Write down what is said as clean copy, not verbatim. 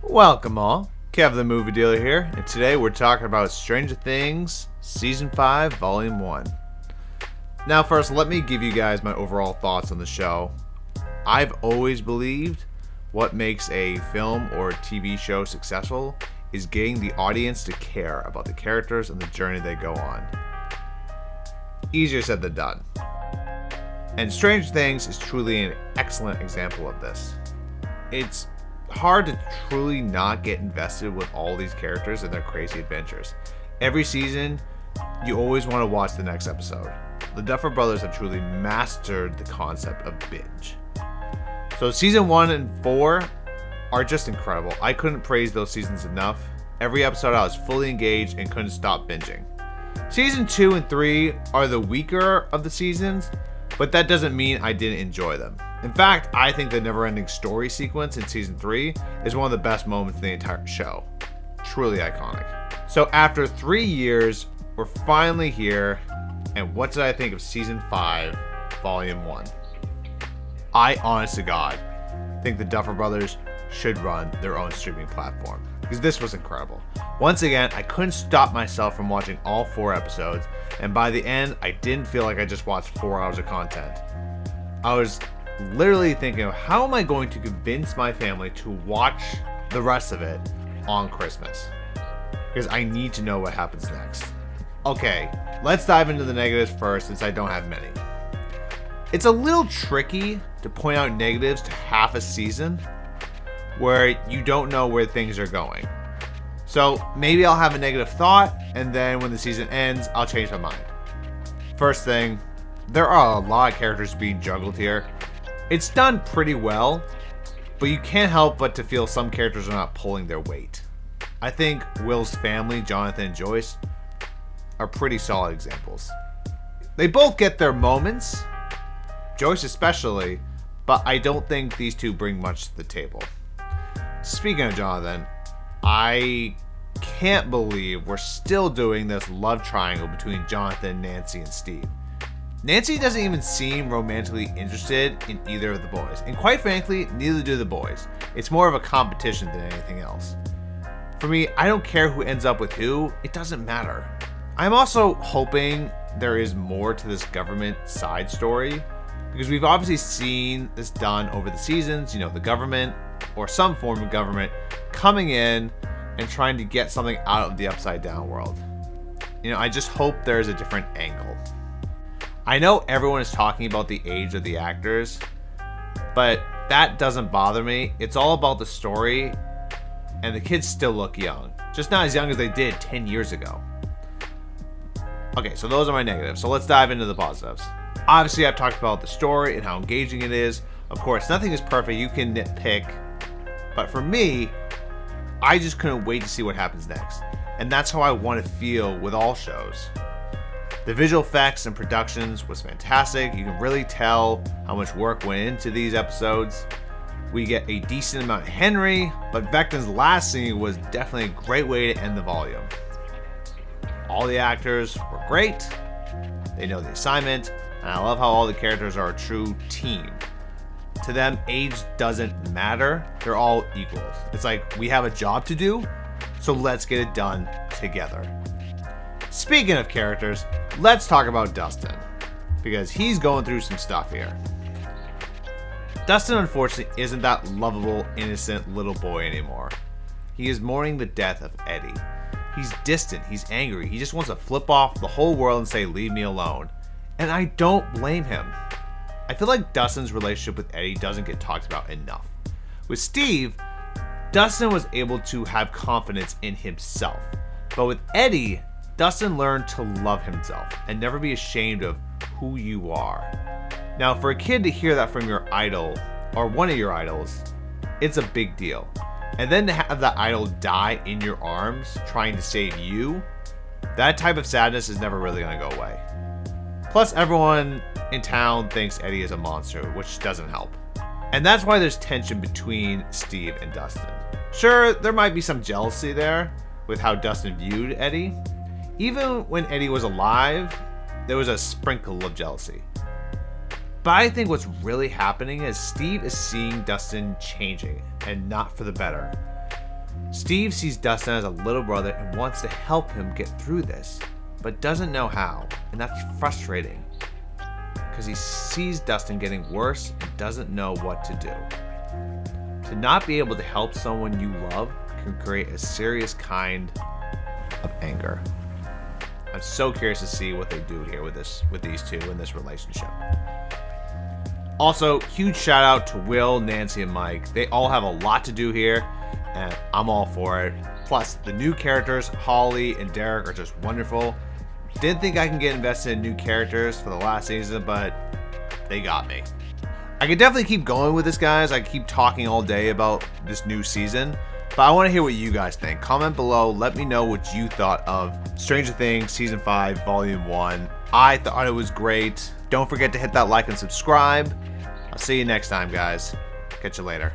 Welcome all, Kev the Movie Dealer here, and today we're talking about Stranger Things Season 5, Volume 1. Now first, let me give you guys my overall thoughts on the show. I've always believed what makes a film or TV show successful is getting the audience to care about the characters and the journey they go on. Easier said than done. And Stranger Things is truly an excellent example of this. It's hard to truly not get invested with all these characters and their crazy adventures. Every season, you always want to watch the next episode. The Duffer Brothers have truly mastered the concept of binge. So season 1 and 4 are just incredible. I couldn't praise those seasons enough. Every episode I was fully engaged and couldn't stop binging. Season 2 and 3 are the weaker of the seasons, but that doesn't mean I didn't enjoy them. In fact, I think the never-ending story sequence in Season 3 is one of the best moments in the entire show. Truly iconic. So after 3 years, we're finally here, and what did I think of Season 5, Volume 1? I, honest to God, think the Duffer Brothers should run their own streaming platform, because this was incredible. Once again, I couldn't stop myself from watching all 4 episodes, and by the end, I didn't feel like I just watched 4 hours of content. I was literally thinking of how am I going to convince my family to watch the rest of it on Christmas, because I need to know what happens next. Okay, let's dive into the negatives first, since I don't have many. It's a little tricky to point out negatives to half a season where you don't know where things are going. So maybe I'll have a negative thought, and then when the season ends, I'll change my mind. First thing, there are a lot of characters being juggled here. It's done pretty well, but you can't help but to feel some characters are not pulling their weight. I think Will's family, Jonathan and Joyce, are pretty solid examples. They both get their moments, Joyce especially, but I don't think these two bring much to the table. Speaking of Jonathan, I can't believe we're still doing this love triangle between Jonathan, Nancy, and Steve. Nancy doesn't even seem romantically interested in either of the boys, and quite frankly, neither do the boys. It's more of a competition than anything else. For me, I don't care who ends up with who, it doesn't matter. I'm also hoping there is more to this government side story, because we've obviously seen this done over the seasons, the government, or some form of government, coming in and trying to get something out of the upside down world. I just hope there's a different angle. I know everyone is talking about the age of the actors, but that doesn't bother me. It's all about the story, and the kids still look young. Just not as young as they did 10 years ago. Okay, so those are my negatives. So let's dive into the positives. Obviously, I've talked about the story and how engaging it is. Of course, nothing is perfect. You can nitpick. But for me, I just couldn't wait to see what happens next. And that's how I want to feel with all shows. The visual effects and productions was fantastic. You can really tell how much work went into these episodes. We get a decent amount of Henry, but Vecton's last scene was definitely a great way to end the volume. All the actors were great. They know the assignment, and I love how all the characters are a true team. To them, age doesn't matter. They're all equals. It's like, we have a job to do, so let's get it done together. Speaking of characters, let's talk about Dustin, because he's going through some stuff here. Dustin, unfortunately, isn't that lovable, innocent little boy anymore. He is mourning the death of Eddie. He's distant, he's angry, he just wants to flip off the whole world and say, leave me alone. And I don't blame him. I feel like Dustin's relationship with Eddie doesn't get talked about enough. With Steve, Dustin was able to have confidence in himself. But with Eddie, Dustin learned to love himself and never be ashamed of who you are. Now, for a kid to hear that from your idol, or one of your idols, it's a big deal. And then to have that idol die in your arms, trying to save you, that type of sadness is never really going to go away. Plus, everyone in town thinks Eddie is a monster, which doesn't help. And that's why there's tension between Steve and Dustin. Sure, there might be some jealousy there with how Dustin viewed Eddie. Even when Eddie was alive, there was a sprinkle of jealousy. But I think what's really happening is Steve is seeing Dustin changing, and not for the better. Steve sees Dustin as a little brother and wants to help him get through this, but doesn't know how, and that's frustrating because he sees Dustin getting worse and doesn't know what to do. To not be able to help someone you love can create a serious kind of anger. I'm so curious to see what they do here with these two in this relationship. Also, huge shout out to Will, Nancy, and Mike. They all have a lot to do here, and I'm all for it. Plus, the new characters, Holly and Derek, are just wonderful. Didn't think I can get invested in new characters for the last season, but they got me. I could definitely keep going with this, guys. I keep talking all day about this new season, but I want to hear what you guys think. Comment below. Let me know what you thought of Stranger Things Season 5, Volume 1. I thought it was great. Don't forget to hit that like and subscribe. I'll see you next time, guys. Catch you later.